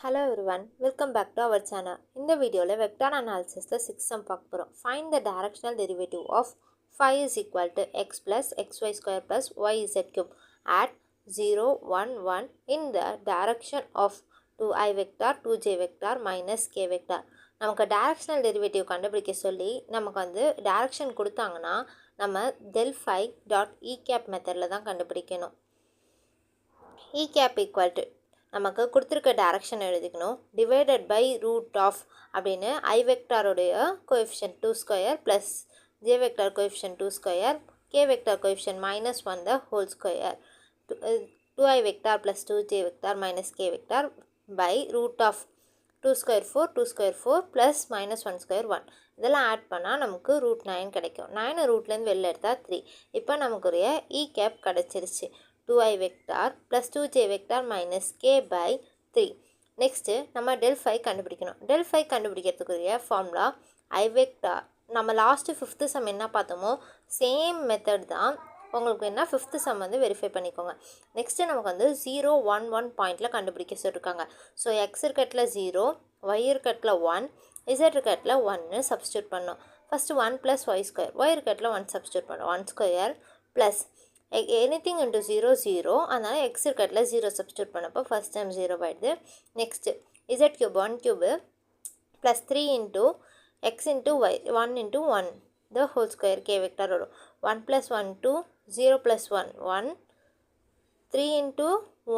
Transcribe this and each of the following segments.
Hello everyone, welcome back to our channel. In the video, vector analysis the 6th sum பார்க்கிறோம். Find the directional derivative of phi is equal to x plus xy square plus yz cube at 0, 1, 1 in the direction of 2i vector, 2j vector minus k vector. நமக்கு directional derivative கண்டுபிடிக்க சொல்லி நமக்கு வந்து direction கொடுத்தாங்கன்னா நம்ம del phi dot e cap மெத்தடில் தான் கண்டுபிடிக்கணும். e cap equal to நமக்கு கொடுத்துருக்க டைரக்ஷன் எழுதிக்கணும் டிவைடட் பை ரூட் ஆஃப் அப்படின்னு ஐ வெக்டாருடைய coefficient 2 square plus j vector coefficient 2 square k vector coefficient -1 the whole square 2i vector plus 2j vector minus k vector by root of 2 square 4 plus -1 square 1 இதெல்லாம் add பண்ணால் நமக்கு root 9 கிடைக்கும் 9 ரூட்லேருந்து வெளில எடுத்தால் 3 இப்போ நமக்குரிய இ gap கிடச்சிருச்சு 2i vector plus 2j vector minus k by 3. Next, நம்ம del phi கண்டுபிடிக்கணும். del phi கண்டுபிடிக்கிறதுக்குரிய ஃபார்முலா i vector. நம்ம லாஸ்ட் 5th சம் என்ன பார்த்தோமோ சேம் மெத்தட் தான் உங்களுக்கு என்ன 5th சம் வந்து வெரிஃபை பண்ணிக்கோங்க. நெக்ஸ்ட்டு நமக்கு வந்து 0, 1, 1 பாயிண்டில் கண்டுபிடிக்க சொல்லியிருக்காங்க. ஸோ எக்ஸ் இருக்கட்டில் 0, ஒய் இருக்கட்டில் 1, இசட் இருக்கட்டில் 1 சப்ஸ்டியூட் பண்ணோம். First 1 plus y square y இருக்கட்டில் 1 சப்ஸ்டியூட் பண்ணோம் 1 ஸ்கொயர் ப்ளஸ் anything into 0 0 அதனால x இருக்கட்டில் 0 சப்ஸ்டியூட் பண்ணப்போ ஃபஸ்ட் டைம் 0 ஆகிடுது next z cube 1 cube plus 3 into x into y 1 into 1 the whole square k vector வரும் 1 plus 1 2 0 plus 1 1 3 into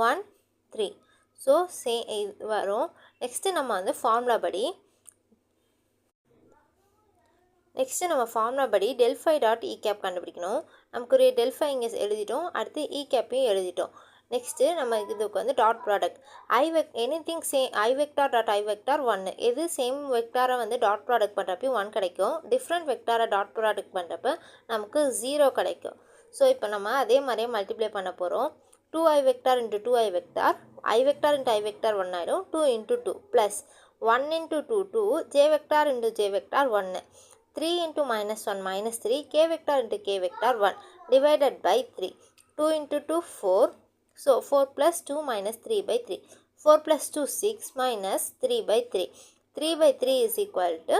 1 3 so வரும் next நம்ம வந்து formula படி நெக்ஸ்ட்டு நம்ம ஃபார்முலா படி del phi டாட் இ கேப் கண்டுபிடிக்கணும் நமக்கு ஒரு del phi இங்கே எழுதிட்டோம் அடுத்து இ கேப்பையும் எழுதிட்டோம் நெக்ஸ்ட்டு நம்ம இதுக்கு வந்து dot product anything same I vector dot I vector 1 எது சேம் வெக்டாரை வந்து டாட் ப்ராடக்ட் பண்ணுறப்பையும் 1 கிடைக்கும் டிஃப்ரெண்ட் வெக்டாரை டாட் ப்ராடக்ட் பண்ணுறப்ப நமக்கு 0 கிடைக்கும் ஸோ இப்போ நம்ம அதே மாதிரியே மல்டிப்ளை பண்ண போகிறோம் 2i vector into 2i vector i vector into i vector 1 ஆகிடும் 2 into 2 plus 1 into 2 2 j vector into j vector 1 3 into -1 -3 k vector into k vector 1 divided by 3 2 into 2 4 so 4 plus 2 minus 3 by 3 4 plus 2 6 minus 3 by 3 3 by 3 is equal to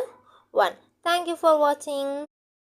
1 thank you for watching